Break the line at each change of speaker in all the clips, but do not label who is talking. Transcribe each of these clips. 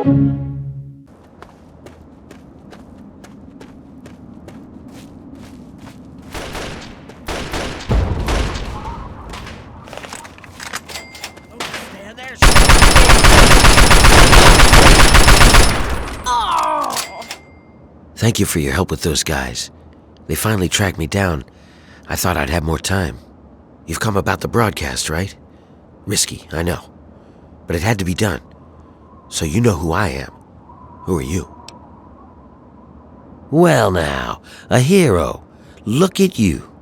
Thank you for your help with those guys. They finally tracked me down. I thought I'd have more time. You've come about the broadcast, right? Risky, I know. But it had to be done. So you know who I am. Who are you? Well now, a hero. Look at you.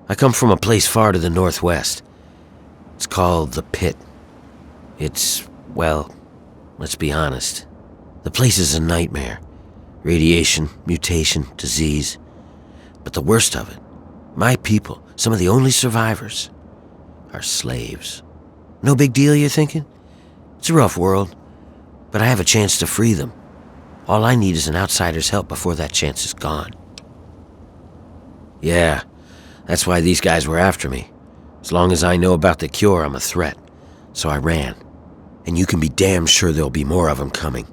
I come from a place far to the northwest. It's called the Pitt. It's, well, let's be honest. The place is a nightmare. Radiation, mutation, disease. But the worst of it, my people, some of the only survivors, are slaves. No big deal, you're thinking? It's a rough world, but I have a chance to free them. All I need is an outsider's help before that chance is gone. Yeah, that's why these guys were after me. As long as I know about the cure, I'm a threat. So I ran. And you can be damn sure there'll be more of them coming.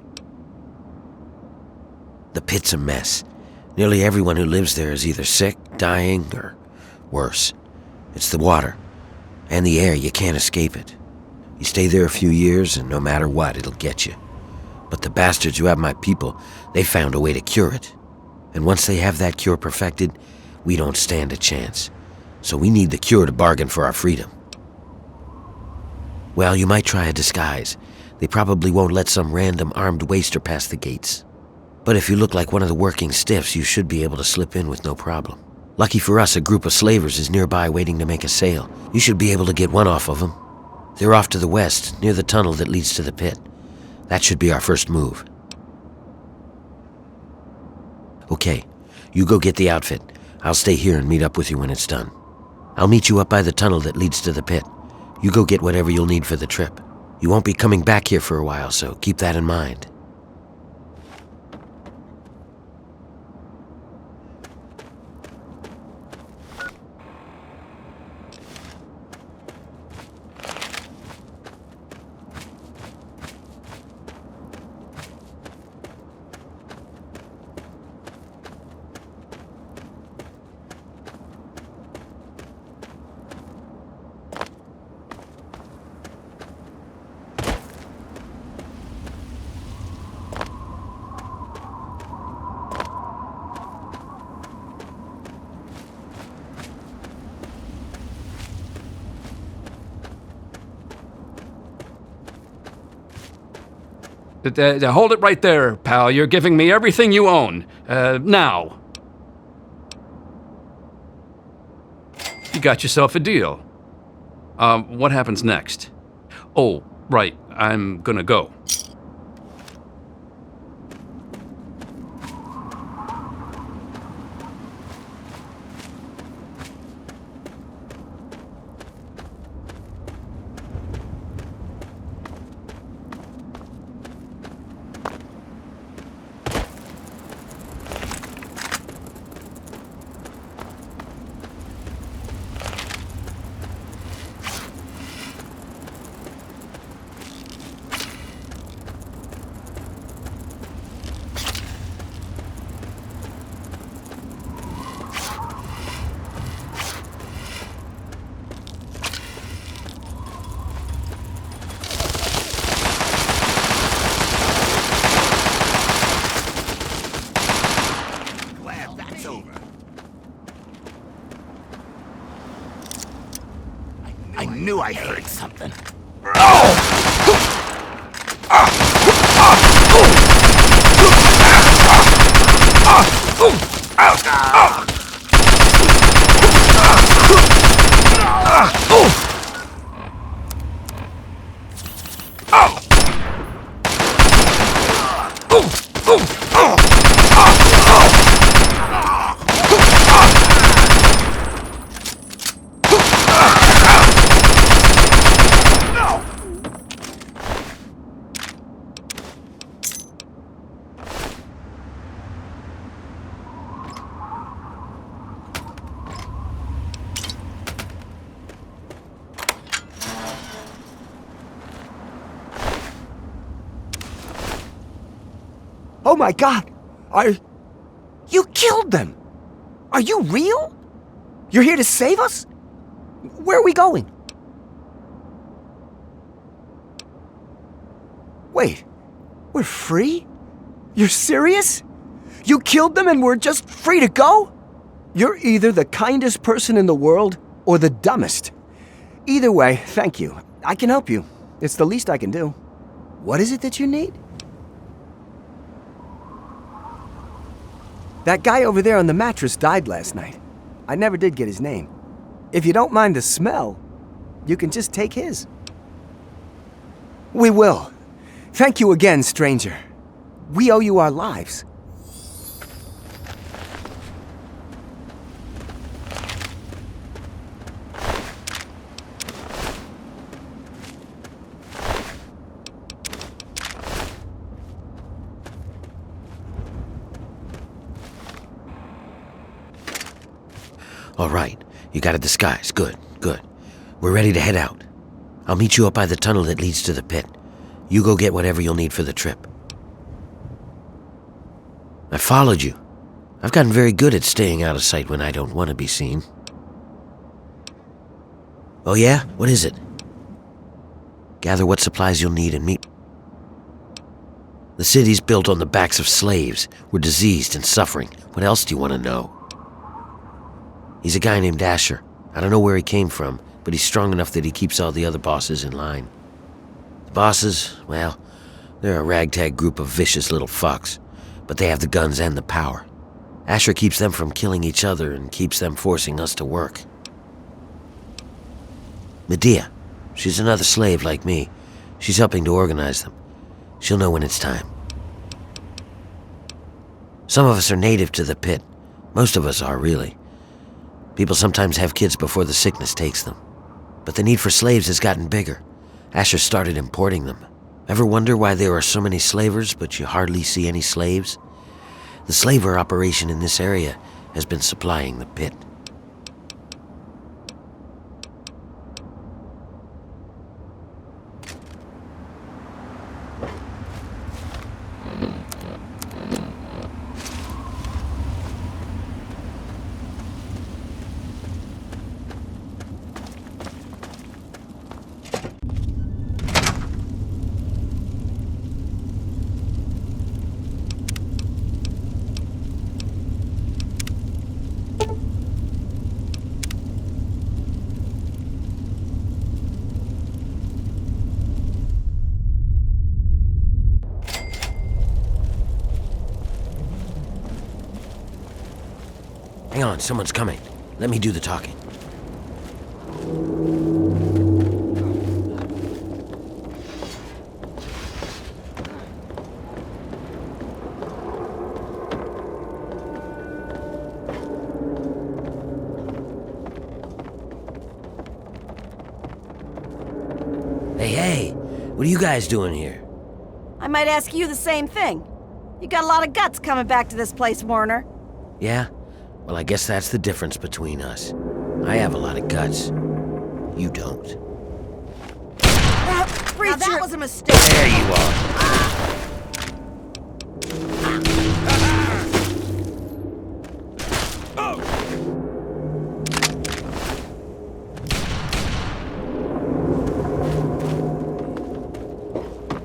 The Pitt's a mess. Nearly everyone who lives there is either sick, dying, or worse. It's the water. And the air, you can't escape it. You stay there a few years, and no matter what, it'll get you. But the bastards who have my people, they found a way to cure it. And once they have that cure perfected, we don't stand a chance. So we need the cure to bargain for our freedom. Well, you might try a disguise. They probably won't let some random armed waster pass the gates. But if you look like one of the working stiffs, you should be able to slip in with no problem. Lucky for us, a group of slavers is nearby waiting to make a sale. You should be able to get one off of them. They're off to the west, near the tunnel that leads to the Pit. That should be our first move. Okay, you go get the outfit. I'll stay here and meet up with you when it's done. I'll meet you up by the tunnel that leads to the Pit. You go get whatever you'll need for the trip. You won't be coming back here for a while, so keep that in mind.
Hold it right there, pal. You're giving me everything you own. Now. You got yourself a deal. What happens next? Oh, right. I'm gonna go.
I knew I heard something.
Oh my God! You killed them! Are you real? You're here to save us? Where are we going? Wait, we're free? You're serious? You killed them and we're just free to go? You're either the kindest person in the world or the dumbest. Either way, thank you. I can help you. It's the least I can do. What is it that you need? That guy over there on the mattress died last night. I never did get his name. If you don't mind the smell, you can just take his. We will. Thank you again, stranger. We owe you our lives.
All right, you got a disguise. Good, good. We're ready to head out. I'll meet you up by the tunnel that leads to the pit. You go get whatever you'll need for the trip. I followed you. I've gotten very good at staying out of sight when I don't want to be seen. Oh yeah? What is it? Gather what supplies you'll need and meet. The city's built on the backs of slaves. We're diseased and suffering. What else do you want to know? He's a guy named Ashur. I don't know where he came from, but he's strong enough that he keeps all the other bosses in line. The bosses, well, they're a ragtag group of vicious little fucks, but they have the guns and the power. Ashur keeps them from killing each other and keeps them forcing us to work. Medea, she's another slave like me. She's helping to organize them. She'll know when it's time. Some of us are native to the pit. Most of us are, really. People sometimes have kids before the sickness takes them. But the need for slaves has gotten bigger. Ashur started importing them. Ever wonder why there are so many slavers, but you hardly see any slaves? The slaver operation in this area has been supplying the pit. Hang on, someone's coming. Let me do the talking. Hey, what are you guys doing here?
I might ask you the same thing. You got a lot of guts coming back to this place, Warner.
Yeah? Well, I guess that's the difference between us. I have a lot of guts. You don't.
Now that was a mistake.
There you are.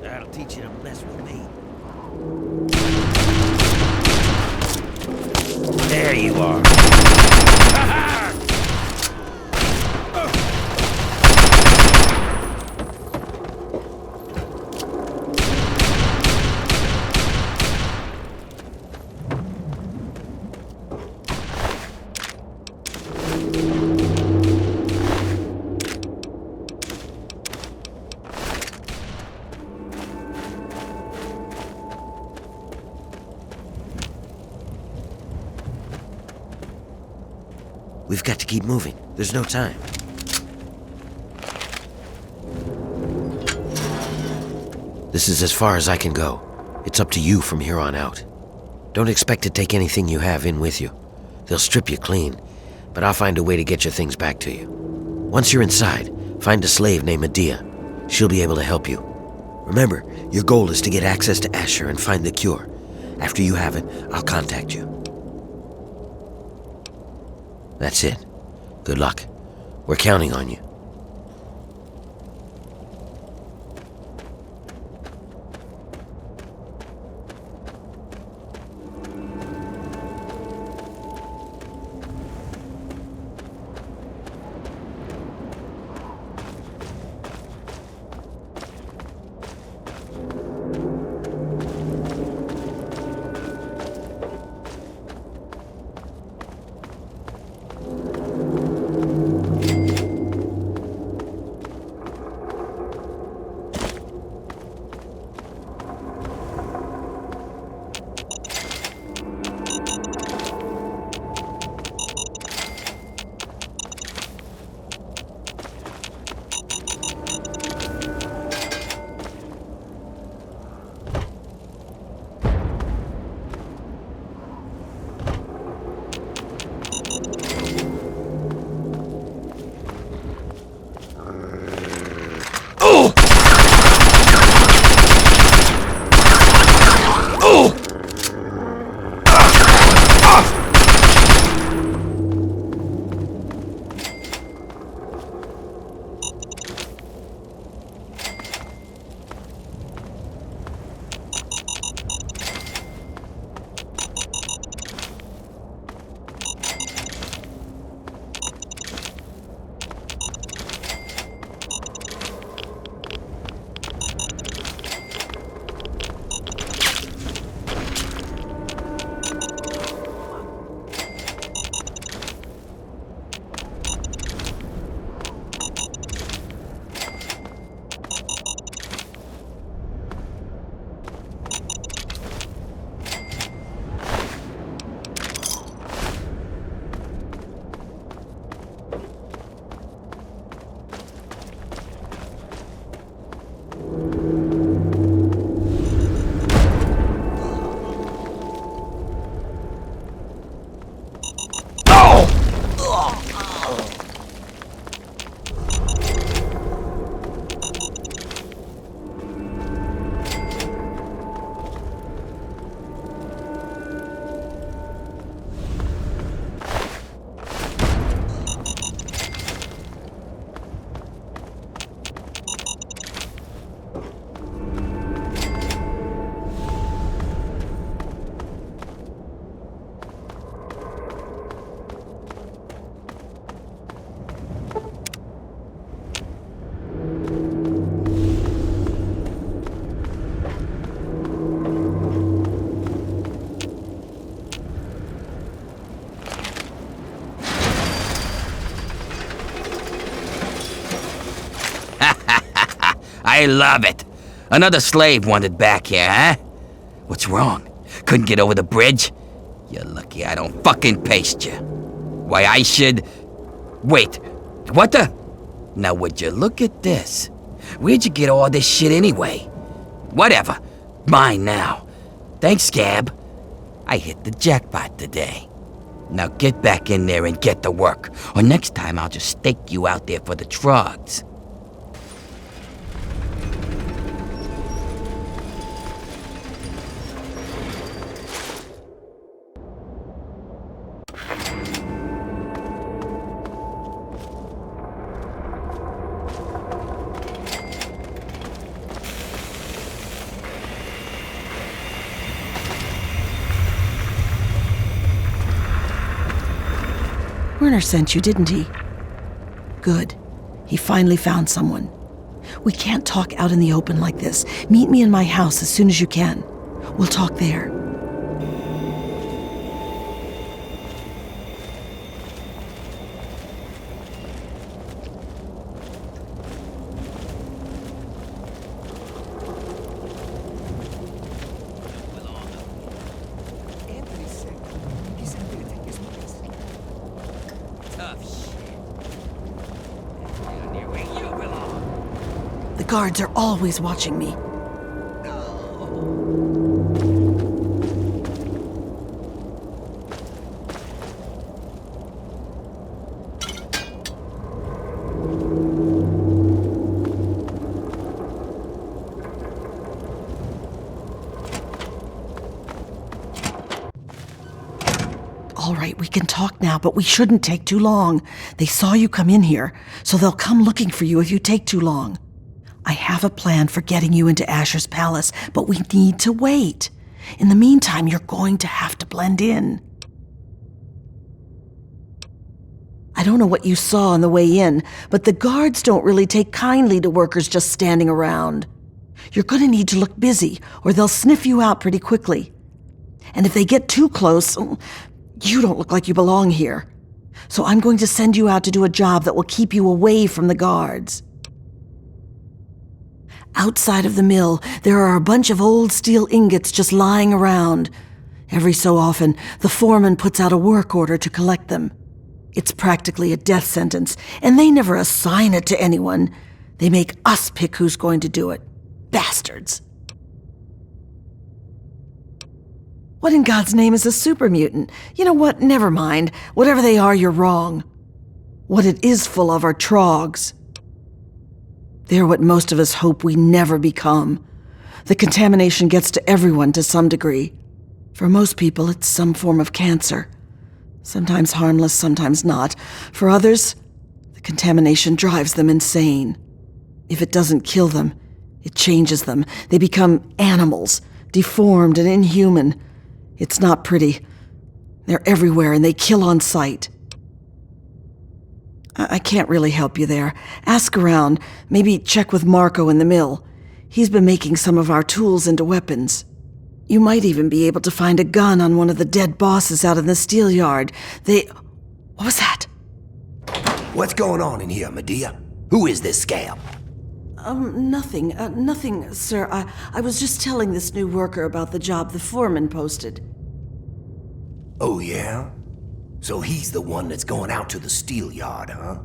That'll teach you to mess with me. There you are. We've got to keep moving. There's no time. This is as far as I can go. It's up to you from here on out. Don't expect to take anything you have in with you. They'll strip you clean, but I'll find a way to get your things back to you. Once you're inside, find a slave named Medea. She'll be able to help you. Remember, your goal is to get access to Ashur and find the cure. After you have it, I'll contact you. That's it. Good luck. We're counting on you.
I love it. Another slave wanted back here, huh? What's wrong? Couldn't get over the bridge? You're lucky I don't fucking paste you. Why, I should... Wait, what the... Now would you look at this? Where'd you get all this shit anyway? Whatever. Mine now. Thanks, Scab. I hit the jackpot today. Now get back in there and get to work, or next time I'll just stake you out there for the trogs.
Werner sent you, didn't he? Good. He finally found someone. We can't talk out in the open like this. Meet me in my house as soon as you can. We'll talk there. The guards are always watching me. All right, we can talk now, but we shouldn't take too long. They saw you come in here, so they'll come looking for you if you take too long. I have a plan for getting you into Ashur's palace, but we need to wait. In the meantime, you're going to have to blend in. I don't know what you saw on the way in, but the guards don't really take kindly to workers just standing around. You're going to need to look busy, or they'll sniff you out pretty quickly. And if they get too close, you don't look like you belong here. So I'm going to send you out to do a job that will keep you away from the guards. Outside of the mill, there are a bunch of old steel ingots just lying around. Every so often, the foreman puts out a work order to collect them. It's practically a death sentence, and they never assign it to anyone. They make us pick who's going to do it. Bastards. What in God's name is a super mutant? You know what? Never mind. Whatever they are, you're wrong. What it is full of are trogs. They're what most of us hope we never become. The contamination gets to everyone to some degree. For most people, it's some form of cancer. Sometimes harmless, sometimes not. For others, the contamination drives them insane. If it doesn't kill them, it changes them. They become animals, deformed and inhuman. It's not pretty. They're everywhere and they kill on sight. I can't really help you there. Ask around. Maybe check with Marco in the mill. He's been making some of our tools into weapons. You might even be able to find a gun on one of the dead bosses out in the steel yard. What was that?
What's going on in here, Medea? Who is this scab?
Nothing. Nothing, sir. I was just telling this new worker about the job the foreman posted.
Oh, yeah? So he's the one that's going out to the steel yard, huh?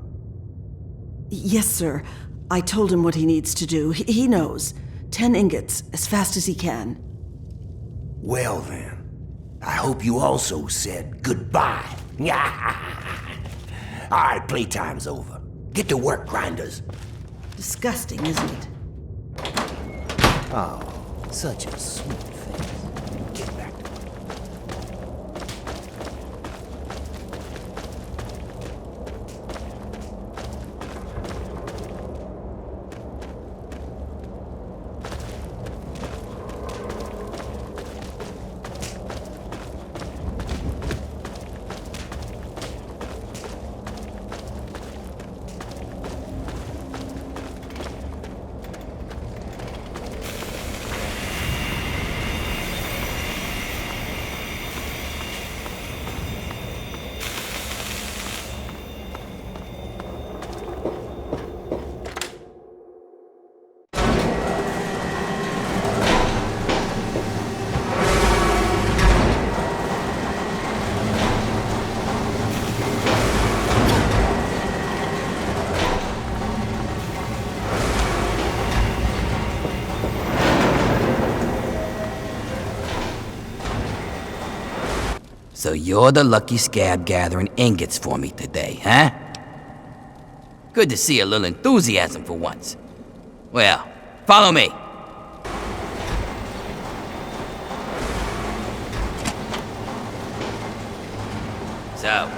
Yes, sir. I told him what he needs to do. He knows. 10 ingots, as fast as he can.
Well then, I hope you also said goodbye. All right, playtime's over. Get to work, grinders.
Disgusting, isn't it?
Oh, such a sweet face. Get back to work.
So you're the lucky scab gathering ingots for me today, huh? Good to see a little enthusiasm for once. Well, follow me. So,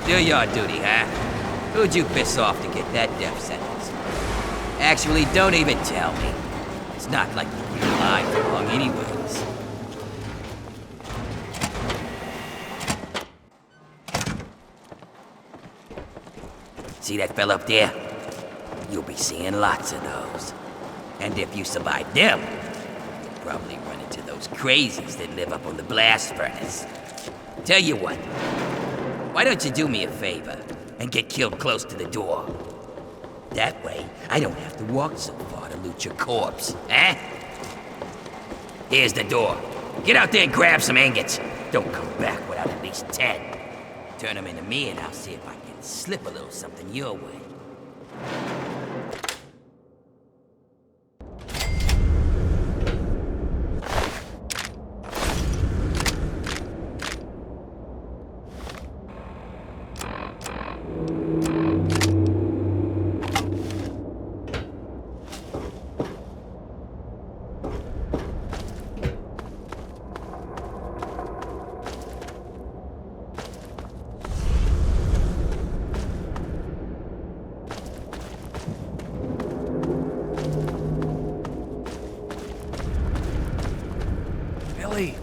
still your duty, huh? Who'd you piss off to get that death sentence? Actually, don't even tell me. It's not like you've been alive for long anyways. See that fella up there? You'll be seeing lots of those. And if you survive them, you'll probably run into those crazies that live up on the blast furnace. Tell you what, why don't you do me a favor and get killed close to the door? That way, I don't have to walk so far to loot your corpse, eh? Here's the door. Get out there and grab some ingots. Don't come back without at least 10. Turn them into me and I'll see if I can slip a little something your way.
Billy.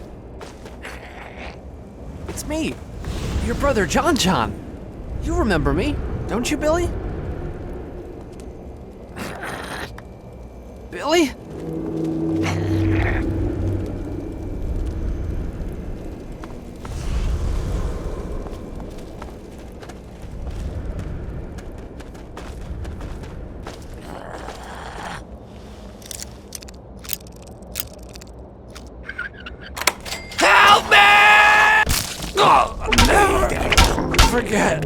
It's me, your brother John. You remember me, don't you, Billy? Billy? Help me! Oh, I'll never forget.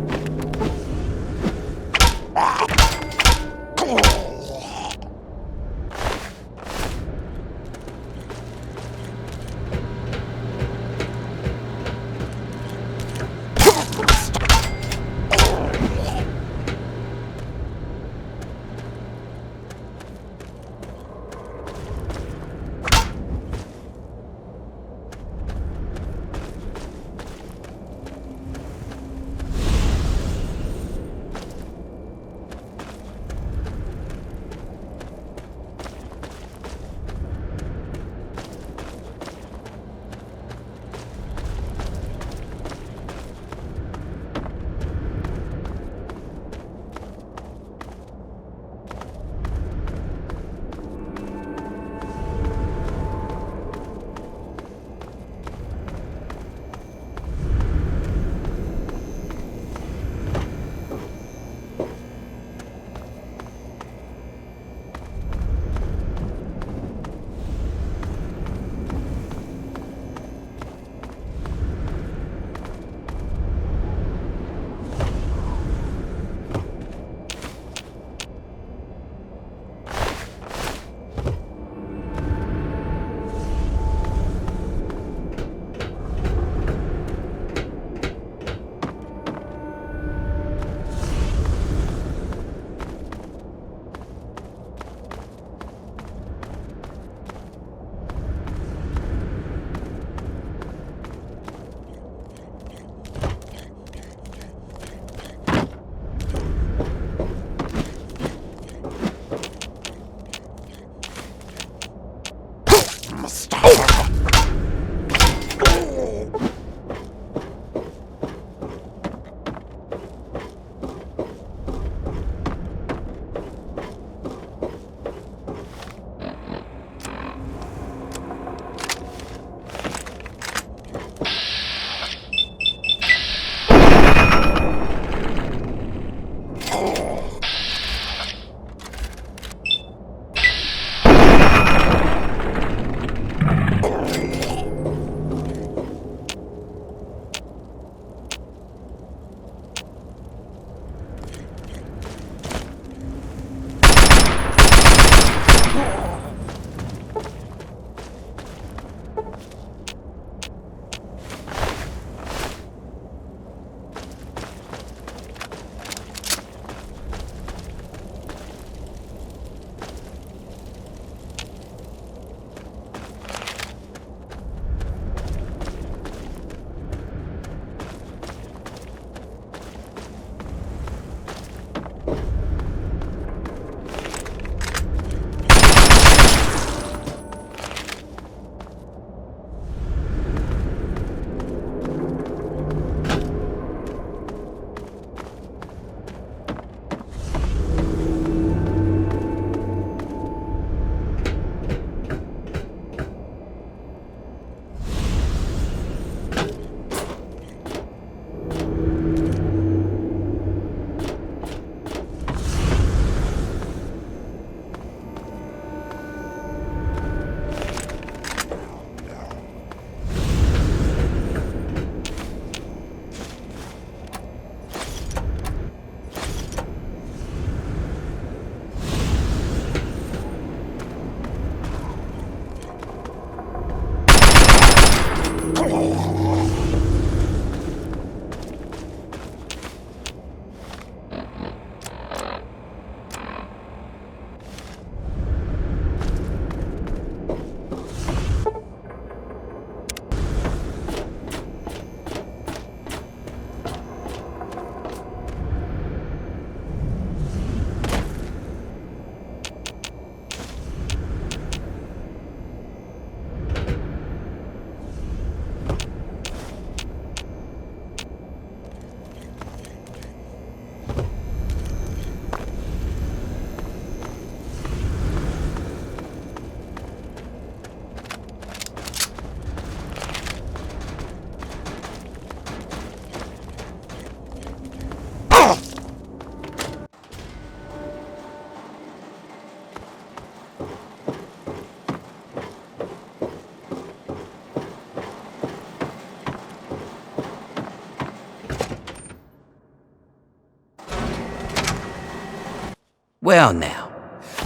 Well now,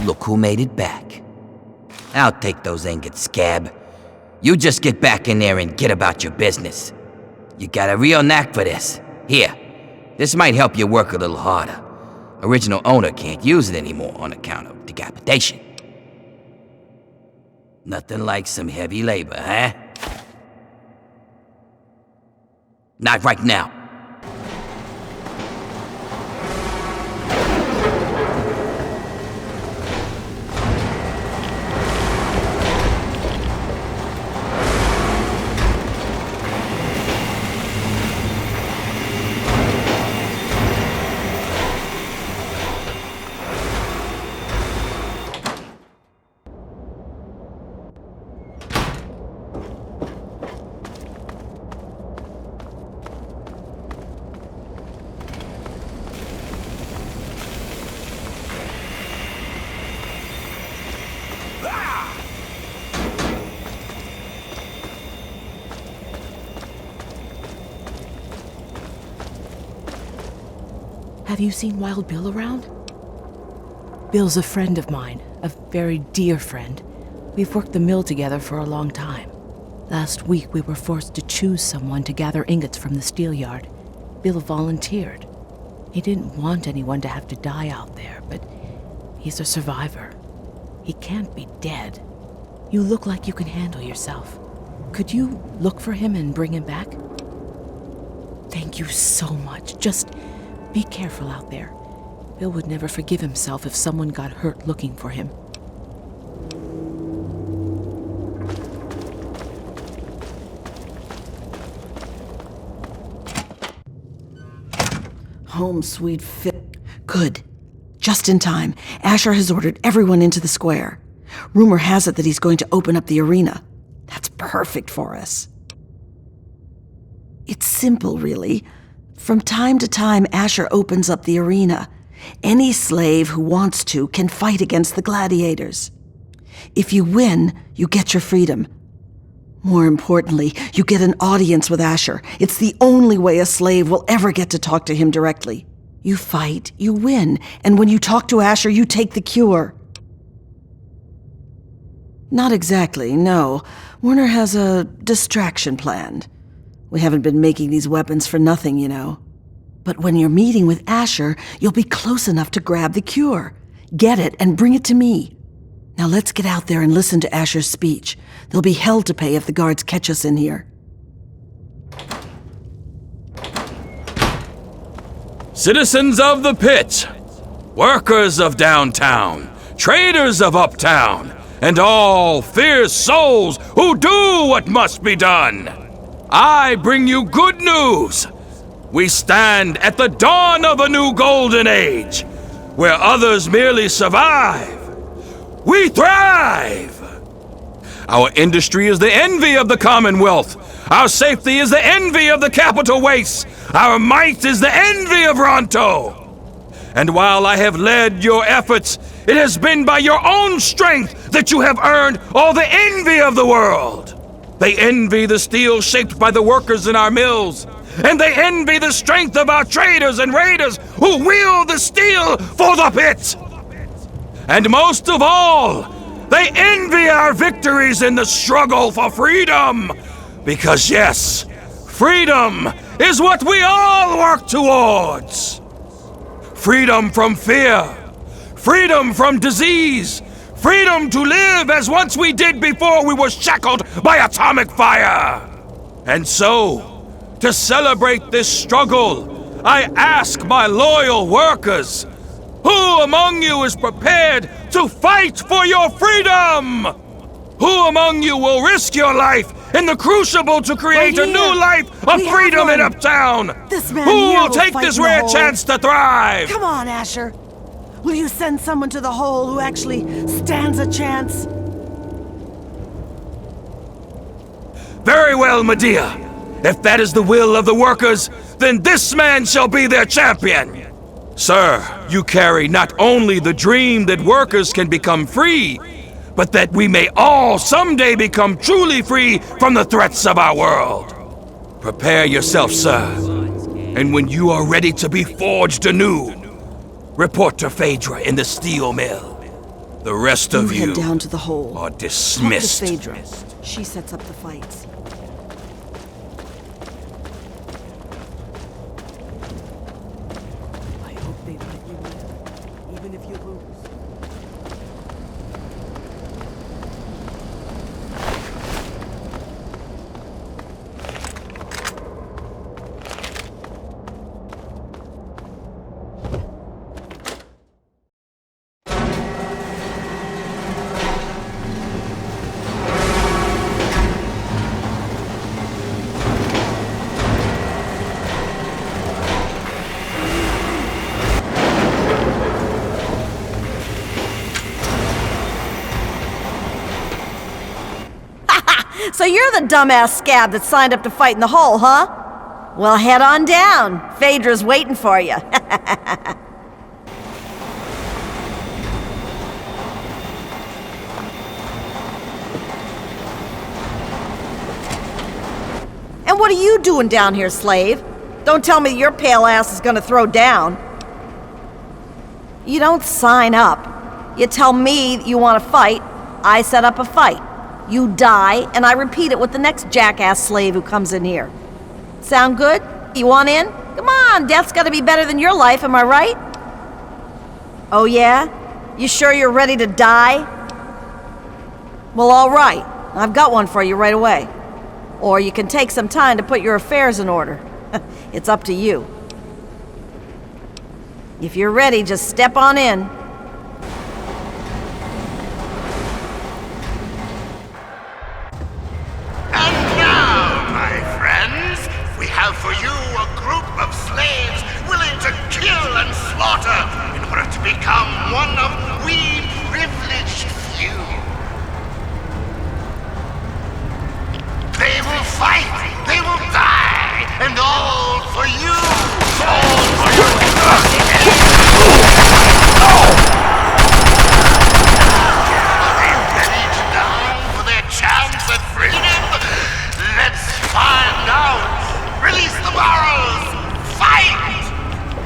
look who made it back. I'll take those ingots, Scab. You just get back in there and get about your business. You got a real knack for this. Here, this might help you work a little harder. Original owner can't use it anymore on account of decapitation. Nothing like some heavy labor, huh? Not right now.
Have you seen Wild Bill around? Bill's a friend of mine, a very dear friend. We've worked the mill together for a long time. Last week we were forced to choose someone to gather ingots from the steel yard. Bill volunteered. He didn't want anyone to have to die out there, but he's a survivor. He can't be dead. You look like you can handle yourself. Could you look for him and bring him back? Thank you so much. Just be careful out there. Bill would never forgive himself if someone got hurt looking for him.
Home sweet fit. Good. Just in time. Ashur has ordered everyone into the square. Rumor has it that he's going to open up the arena. That's perfect for us. It's simple, really. From time to time, Ashur opens up the arena. Any slave who wants to can fight against the gladiators. If you win, you get your freedom. More importantly, you get an audience with Ashur. It's the only way a slave will ever get to talk to him directly. You fight, you win, and when you talk to Ashur, you take the cure. Not exactly, no. Werner has a distraction planned. We haven't been making these weapons for nothing, you know. But when you're meeting with Ashur, you'll be close enough to grab the cure. Get it and bring it to me. Now let's get out there and listen to Ashur's speech. There'll be hell to pay if the guards catch us in here.
Citizens of the Pit, workers of downtown, traders of uptown, and all fierce souls who do what must be done. I bring you good news. We stand at the dawn of a new golden age, where others merely survive. We thrive! Our industry is the envy of the Commonwealth. Our safety is the envy of the capital wastes. Our might is the envy of Ronto. And while I have led your efforts, it has been by your own strength that you have earned all the envy of the world. They envy the steel shaped by the workers in our mills. And they envy the strength of our traders and raiders who wield the steel for the Pit. And most of all, they envy our victories in the struggle for freedom. Because yes, freedom is what we all work towards. Freedom from fear. Freedom from disease. Freedom to live as once we did before we were shackled by atomic fire. And so, to celebrate this struggle, I ask my loyal workers, who among you is prepared to fight for your freedom? Who among you will risk your life in the crucible to create a new life of freedom in Uptown?
This man
who
here
will take
fight
this
in the
rare
hole.
chance to thrive?
Come on, Ashur. Will you send someone to the hole who actually stands a chance?
Very well, Medea. If that is the will of the workers, then this man shall be their champion. Sir, you carry not only the dream that workers can become free, but that we may all someday become truly free from the threats of our world. Prepare yourself, sir. And when you are ready to be forged anew, report to Phaedra in the steel mill. The rest of you
head down to the hole.
are
Talk to
dismissed.
Phaedra. She sets up the fights. I hope they let you win, even if you lose.
So you're the dumbass scab that signed up to fight in the hole, huh? Well, head on down. Phaedra's waiting for you. And what are you doing down here, slave? Don't tell me your pale ass is gonna throw down. You don't sign up. You tell me you want to fight, I set up a fight. You die, and I repeat it with the next jackass slave who comes in here. Sound good? You want in? Come on, death's gotta be better than your life, am I right? Oh yeah? You sure you're ready to die? Well, all right. I've got one for you right away. Or you can take some time to put your affairs in order. It's up to you. If you're ready, just step on in.
For you, a group of slaves willing to kill and slaughter in order to become one of we privileged few. They will fight, they will die, and all for you, all for your custody. Are they ready to die for their chance at freedom? Let's find out. Release the barrels! Fight!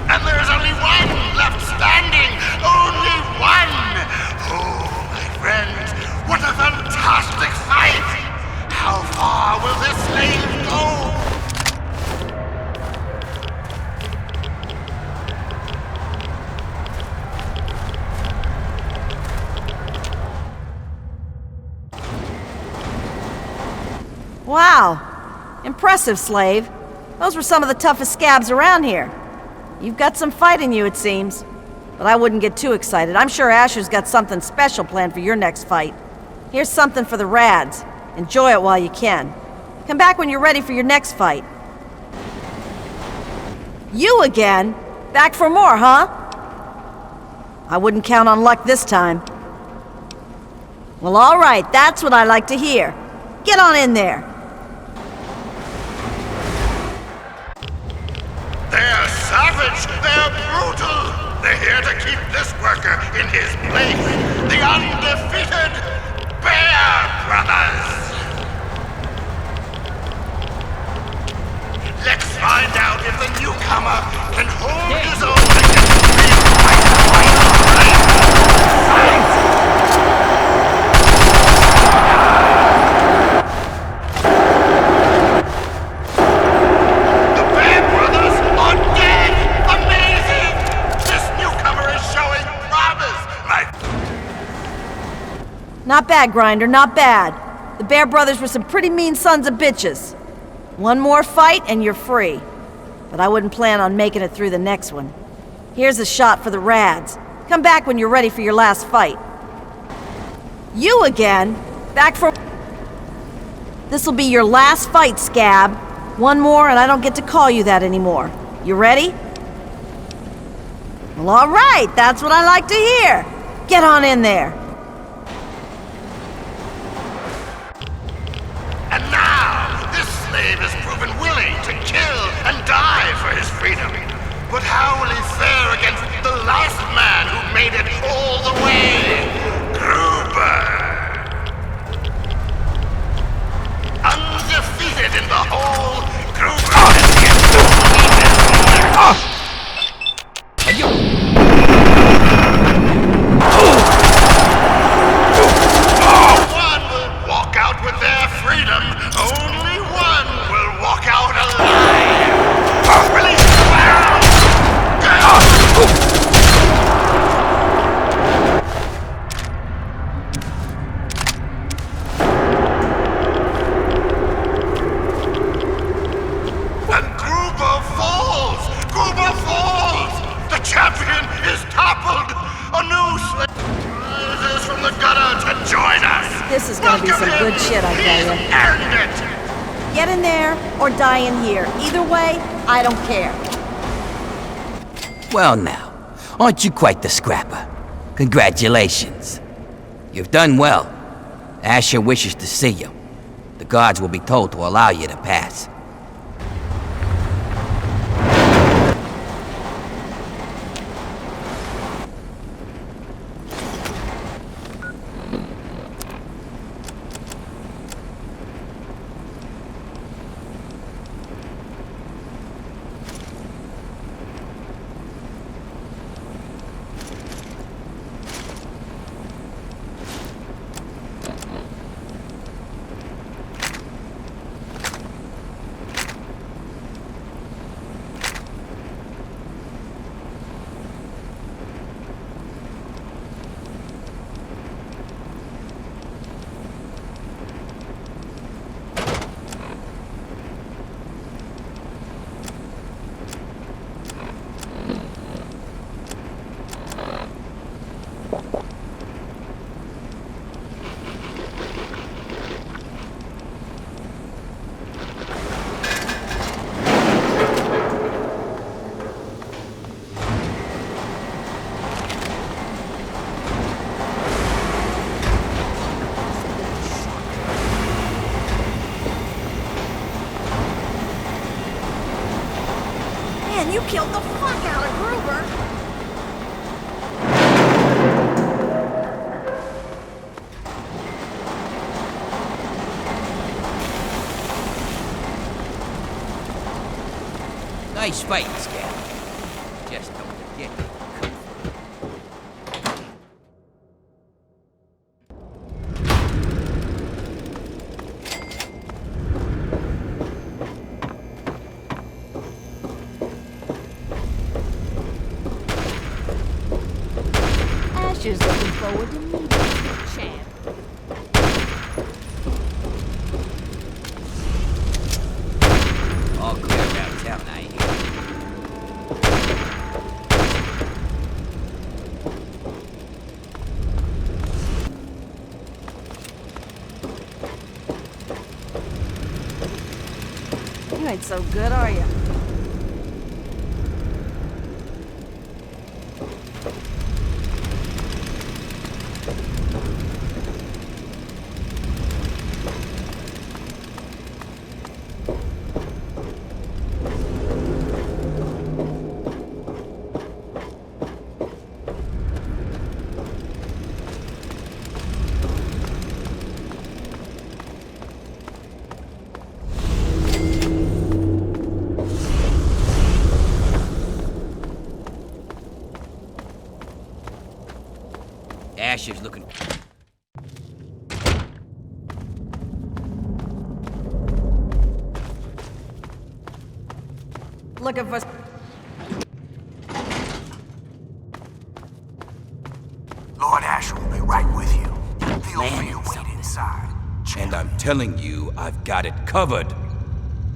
And there's only one left standing! Only one! Oh, my friends, what a fantastic fight! How far will this slave go?
Wow. Impressive, slave. Those were some of the toughest scabs around here. You've got some fight in you, it seems. But I wouldn't get too excited. I'm sure Ashur's got something special planned for your next fight. Here's something for the rads. Enjoy it while you can. Come back when you're ready for your next fight. You again? Back for more, huh? I wouldn't count on luck this time. Well, all right. That's what I like to hear. Get on in there.
They're savage, they're brutal. They're here to keep this worker in his place. The undefeated Bear Brothers. Let's find out if the newcomer can hold his own against the
Not bad, Grinder, not bad. The Bear Brothers were some pretty mean sons of bitches. One more fight and you're free. But I wouldn't plan on making it through the next one. Here's a shot for the rads. Come back when you're ready for your last fight. You again? Back for... This'll be your last fight, scab. One more and I don't get to call you that anymore. You ready? Well, all right, that's what I like to hear. Get on in there.
And now, this slave has proven willing to kill and die for his freedom. But how will he fare against the last man who made it all the way? Gruber! Undefeated in the hole, Gruber is yet to meet his
Slayer.
Earned it!
Get in there or die in here. Either way, I don't care.
Well now, aren't you quite the scrapper? Congratulations. You've done well. Ashur wishes to see you. The guards will be told to allow you to pass.
Man, you killed the fuck out of Gruber.
Nice fight, Scout. Just don't forget.
Ashur's looking forward to meeting the champ.
All clear around town, I hear.
You ain't so good, are you?
Ashur's looking.
Looking for...
Lord Ashur will be right with you. Feel free to wait inside.
And I'm telling you, I've got it covered.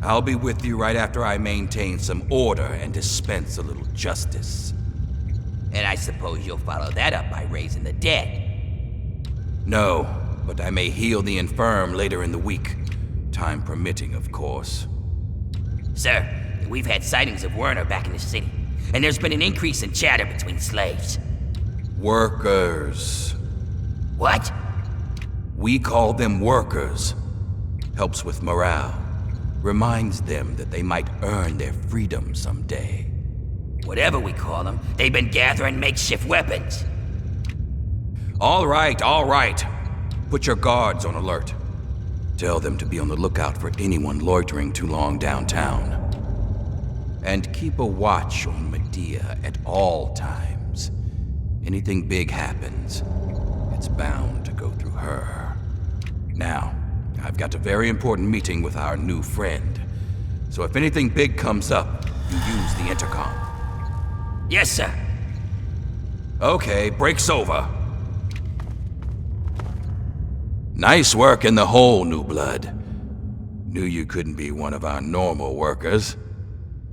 I'll be with you right after I maintain some order and dispense a little justice.
And I suppose you'll follow that up by raising the dead.
No, but I may heal the infirm later in the week. Time permitting, of course.
Sir, we've had sightings of Werner back in the city, and there's been an increase in chatter between slaves.
Workers.
What?
We call them workers. Helps with morale. Reminds them that they might earn their freedom someday.
Whatever we call them, they've been gathering makeshift weapons.
All right, all right. Put your guards on alert. Tell them to be on the lookout for anyone loitering too long downtown. And keep a watch on Medea at all times. Anything big happens, it's bound to go through her. Now, I've got a very important meeting with our new friend. So if anything big comes up, you use the intercom.
Yes, sir.
Okay, break's over. Nice work in the hole, new blood. Knew you couldn't be one of our normal workers.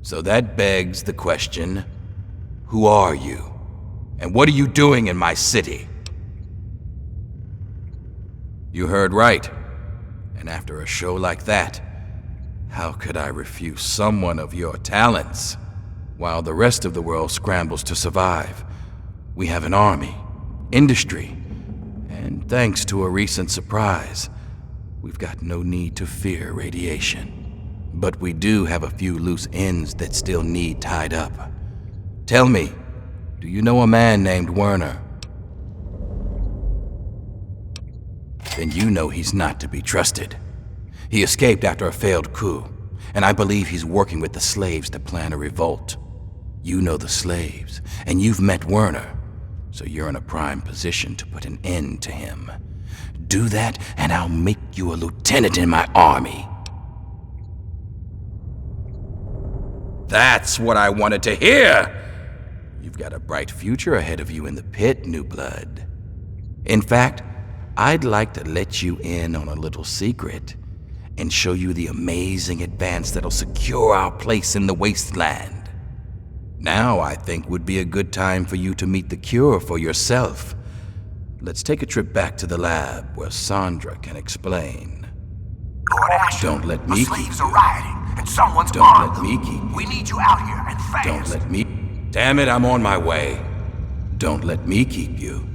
So that begs the question, who are you? And what are you doing in my city? You heard right. And after a show like that, how could I refuse someone of your talents? While the rest of the world scrambles to survive, we have an army, industry, and thanks to a recent surprise, we've got no need to fear radiation. But we do have a few loose ends that still need tied up. Tell me, do you know a man named Werner? Then you know he's not to be trusted. He escaped after a failed coup, and I believe he's working with the slaves to plan a revolt. You know the slaves, and you've met Werner, so you're in a prime position to put an end to him. Do that, and I'll make you a lieutenant in my army. That's what I wanted to hear! You've got a bright future ahead of you in the pit, new blood. In fact, I'd like to let you in on a little secret and show you the amazing advance that'll secure our place in the Wasteland. Now I think would be a good time for you to meet the cure for yourself. Let's take a trip back to the lab where Sandra can explain.
Lord Ashur,
Don't let
the
me
slaves
keep
are
you.
rioting, and someone's
Don't
armed
let
them.
me keep you.
We need you out here, and fast.
Don't let me... Damn it, I'm on my way. Don't let me keep you.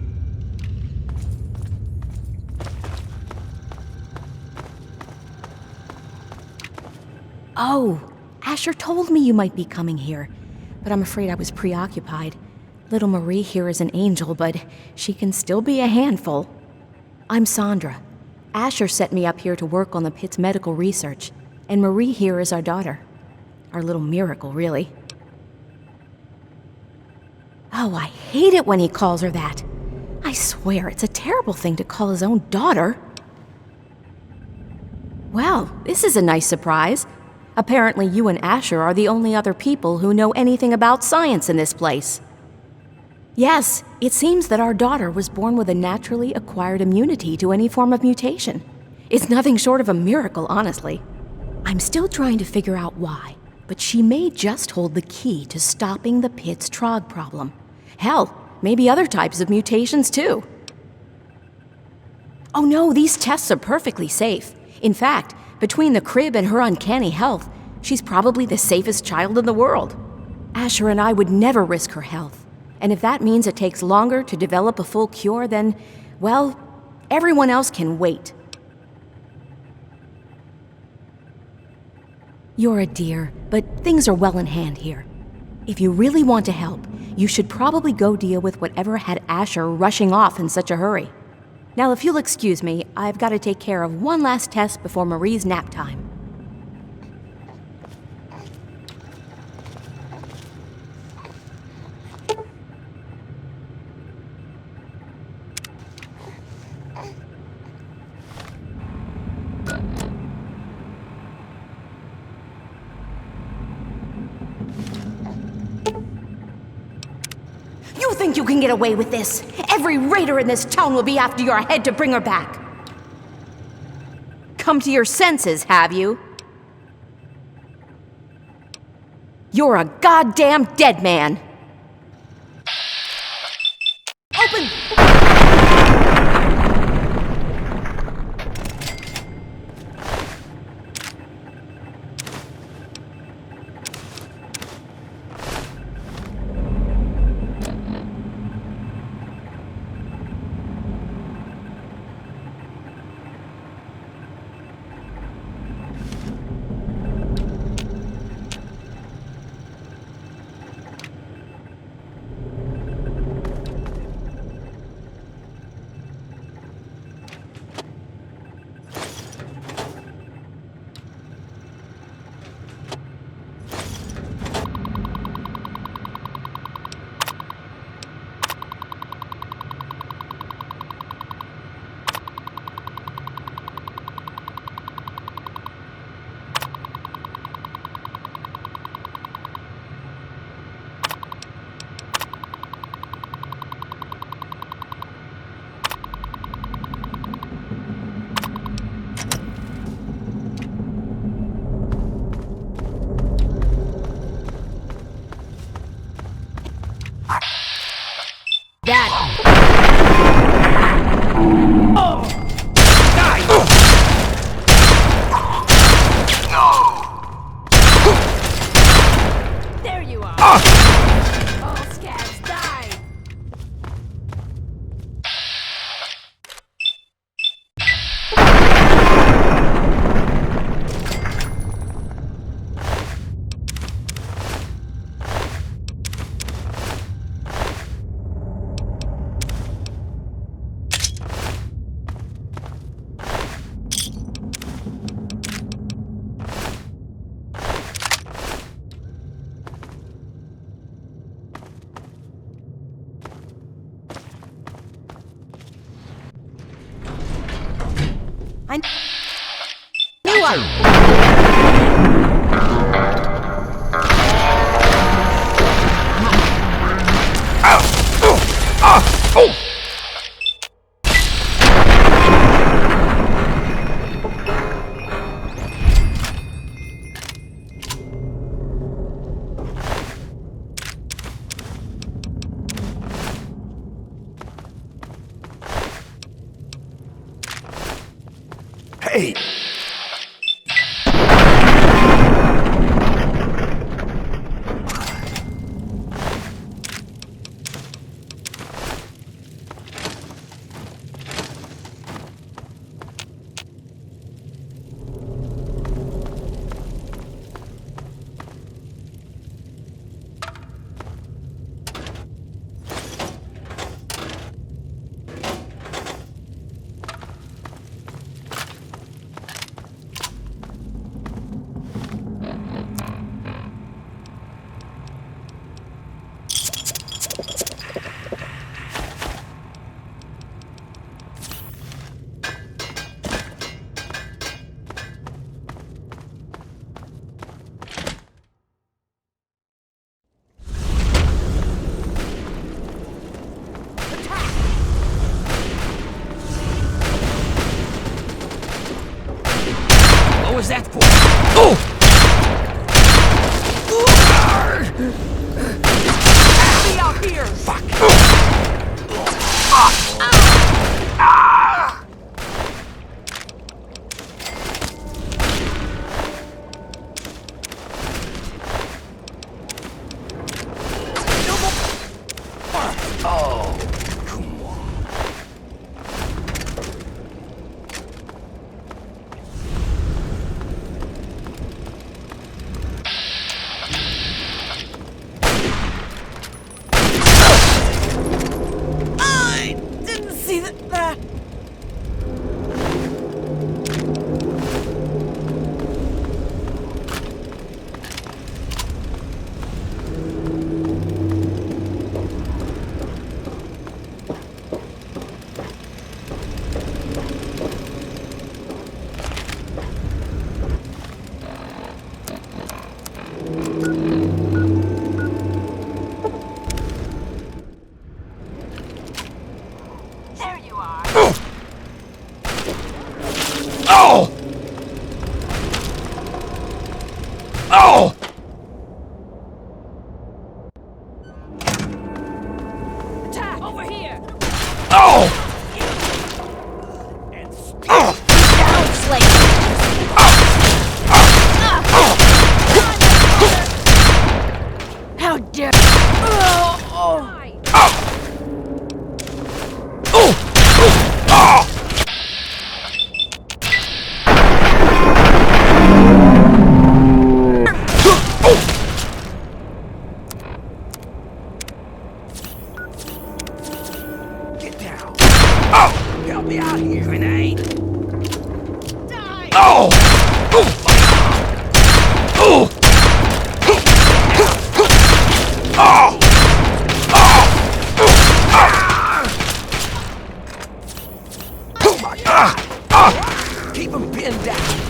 Oh, Ashur told me you might be coming here, but I'm afraid I was preoccupied. Little Marie here is an angel, but she can still be a handful. I'm Sandra. Ashur set me up here to work on the Pitt's medical research, and Marie here is our daughter. Our little miracle, really. Oh, I hate it when he calls her that. I swear, it's a terrible thing to call his own daughter. Well, this is a nice surprise. Apparently you and Ashur are the only other people who know anything about science in this place. Yes, it seems that our daughter was born with a naturally acquired immunity to any form of mutation. It's nothing short of a miracle, honestly. I'm still trying to figure out why, but she may just hold the key to stopping the Pitt's Trog problem. Hell, maybe other types of mutations too. Oh no, these tests are perfectly safe. In fact, between the crib and her uncanny health, she's probably the safest child in the world. Ashur and I would never risk her health. And if that means it takes longer to develop a full cure, then, well, everyone else can wait. You're a dear, but things are well in hand here. If you really want to help, you should probably go deal with whatever had Ashur rushing off in such a hurry. Now, if you'll excuse me, I've got to take care of one last test before Marie's nap time. You think you can get away with this? Every raider in this town will be after your head to bring her back. Come to your senses, have you? You're a goddamn dead man. Open!
Hey!
What was that for? Oh!
Be out here!
Fuck!
Keep him pinned down.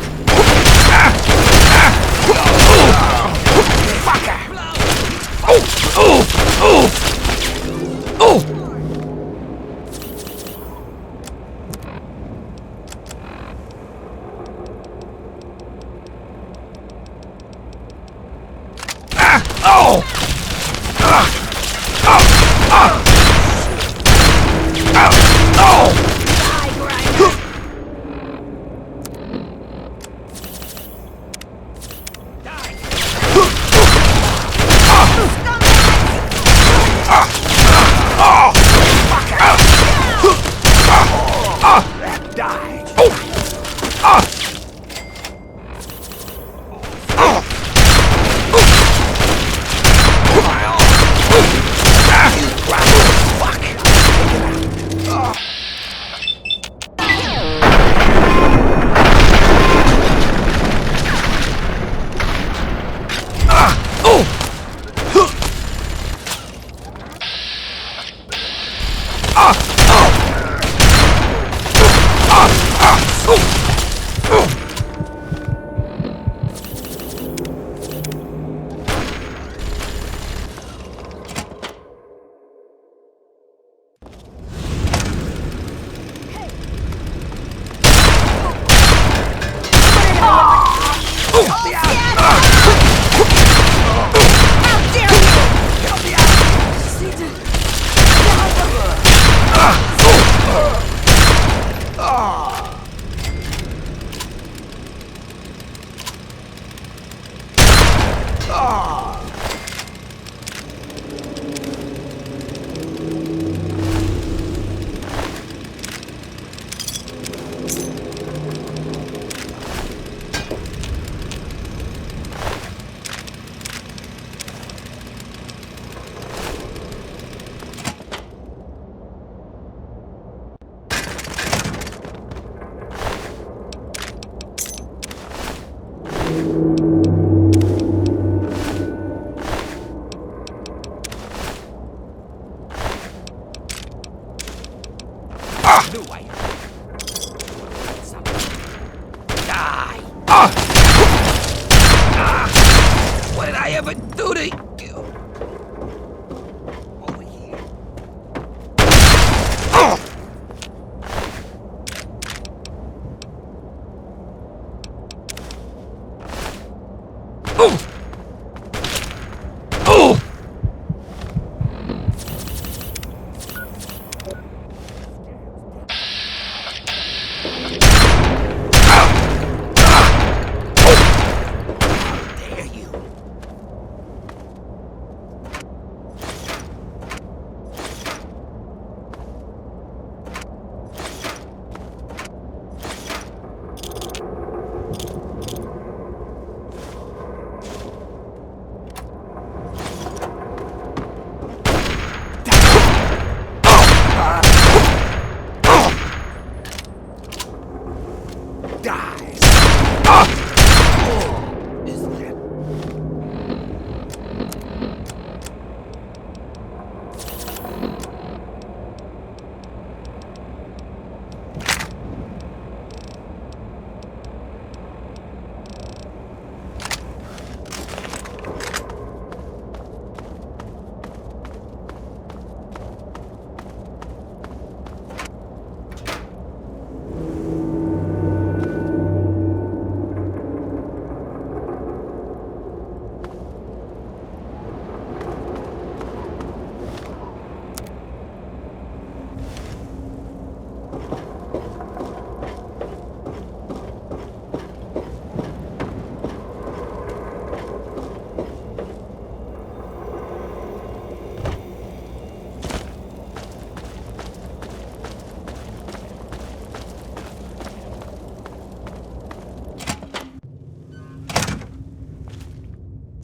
What did I ever do to you? Over here.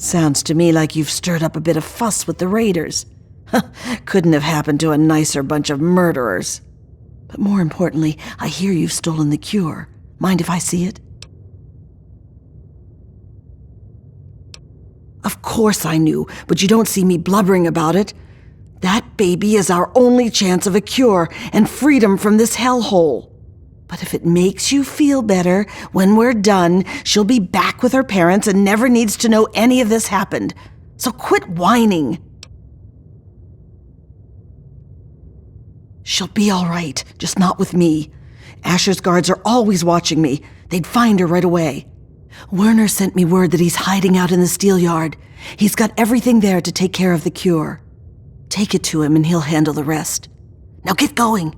Sounds to me like you've stirred up a bit of fuss with the raiders. Couldn't have happened to a nicer bunch of murderers. But more importantly, I hear you've stolen the cure. Mind if I see it? Of course I knew, but you don't see me blubbering about it. That baby is our only chance of a cure and freedom from this hellhole. But if it makes you feel better, when we're done, she'll be back with her parents and never needs to know any of this happened. So quit whining. She'll be all right, just not with me. Ashur's guards are always watching me. They'd find her right away. Werner sent me word that he's hiding out in the steel yard. He's got everything there to take care of the cure. Take it to him and he'll handle the rest. Now get going.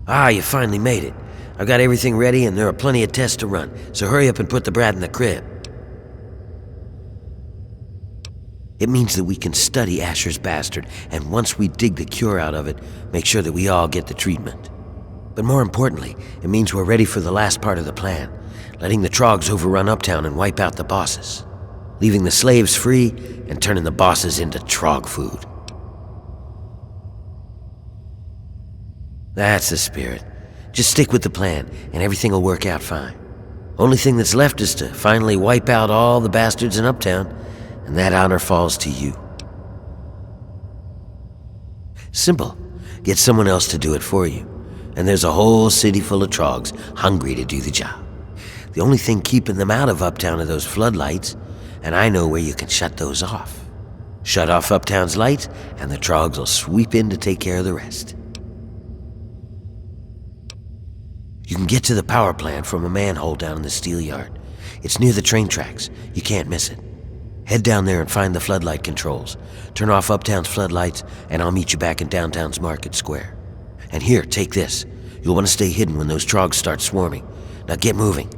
Ah, you finally made it. I've got everything ready and there are plenty of tests to run, so hurry up and put the brat in the crib. It means that we can study Ashur's bastard, and once we dig the cure out of it, make sure that we all get the treatment. But more importantly, it means we're ready for the last part of the plan, letting the Trogs overrun Uptown and wipe out the bosses, leaving the slaves free and turning the bosses into Trog food. That's the spirit. Just stick with the plan, and everything will work out fine. Only thing that's left is to finally wipe out all the bastards in Uptown, and that honor falls to you. Simple. Get someone else to do it for you, and there's a whole city full of Trogs hungry to do the job. The only thing keeping them out of Uptown are those floodlights, and I know where you can shut those off. Shut off Uptown's lights, and the Trogs will sweep in to take care of the rest. You can get to the power plant from a manhole down in the steel yard. It's near the train tracks. You can't miss it. Head down there and find the floodlight controls. Turn off Uptown's floodlights, and I'll meet you back in downtown's Market Square. And here, take this. You'll want to stay hidden when those Trogs start swarming. Now get moving.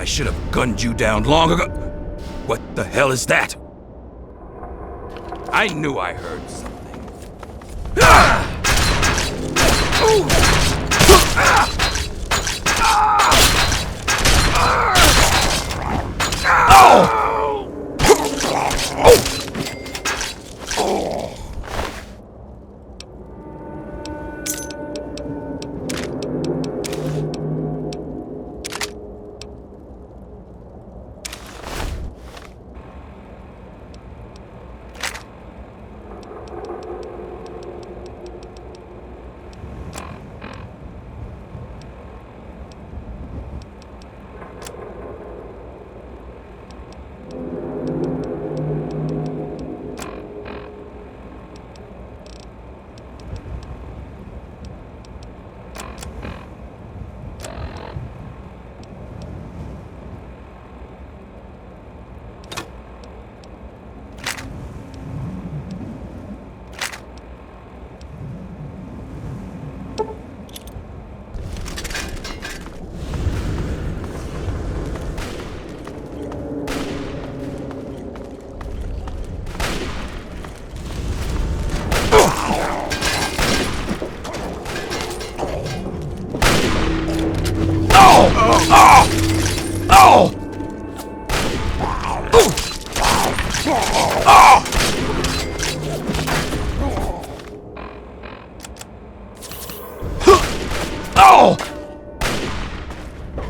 I should have gunned you down long ago. What the hell is that? I knew I heard something.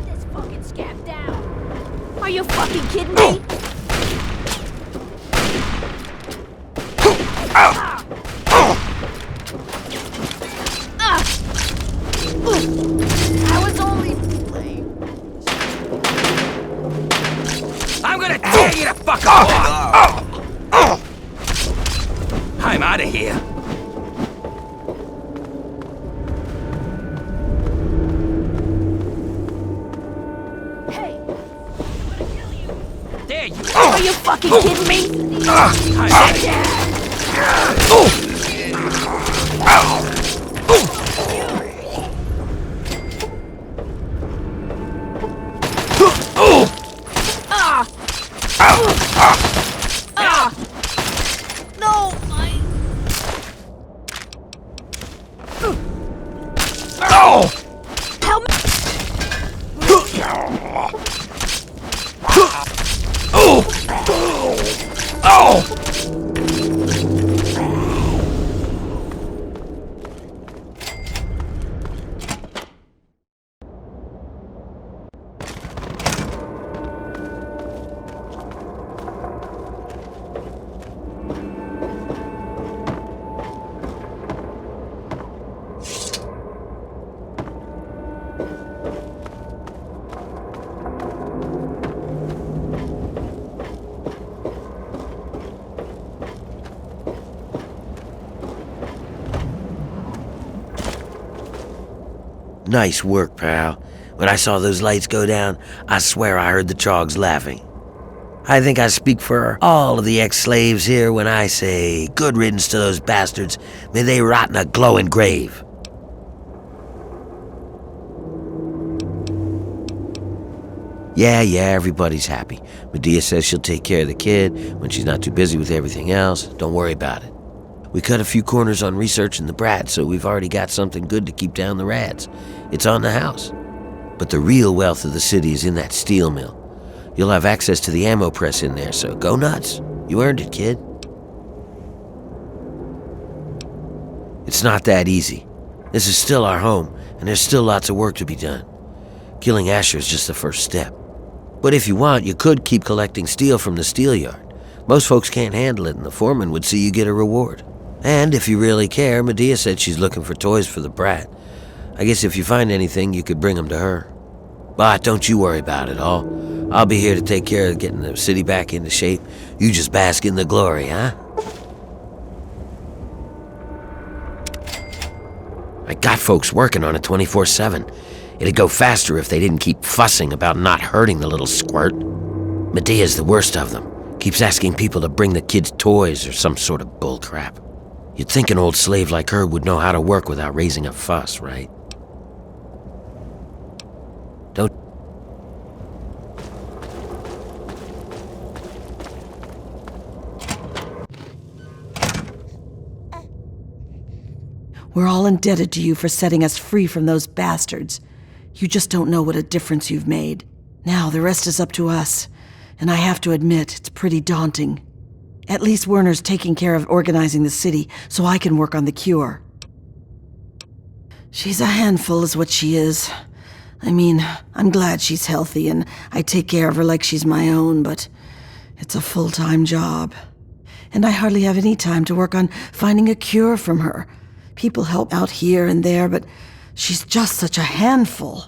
This fucking scab down. Are you fucking kidding me? I was only playing.
I'm gonna tear you the fuck apart! I'm out of here.
Hey, I'm gonna kill you.
There you
Are you fucking kidding me?
I'm out of here.
No, help me.
Nice work, pal. When I saw those lights go down, I swear I heard the Trogs laughing. I think I speak for all of the ex-slaves here when I say, good riddance to those bastards. May they rot in a glowing grave. Yeah, everybody's happy. Medea says she'll take care of the kid when she's not too busy with everything else. Don't worry about it. We cut a few corners on researching the brat, so we've already got something good to keep down the rats. It's on the house. But the real wealth of the city is in that steel mill. You'll have access to the ammo press in there, so go nuts. You earned it, kid. It's not that easy. This is still our home, and there's still lots of work to be done. Killing Ashur is just the first step. But if you want, you could keep collecting steel from the steel yard. Most folks can't handle it, and the foreman would see you get a reward. And if you really care, Medea said she's looking for toys for the brat. I guess if you find anything, you could bring them to her. But don't you worry about it all. I'll be here to take care of getting the city back into shape. You just bask in the glory, huh? I got folks working on it 24/7. It'd go faster if they didn't keep fussing about not hurting the little squirt. Medea's the worst of them. Keeps asking people to bring the kids toys or some sort of bullcrap. You'd think an old slave like her would know how to work without raising a fuss, right?
We're all indebted to you for setting us free from those bastards. You just don't know what a difference you've made. Now the rest is up to us, and I have to admit, it's pretty daunting. At least Werner's taking care of organizing the city, so I can work on the cure. She's a handful is what she is. I mean, I'm glad she's healthy and I take care of her like she's my own, but it's a full-time job. And I hardly have any time to work on finding a cure from her. People help out here and there, but she's just such a handful.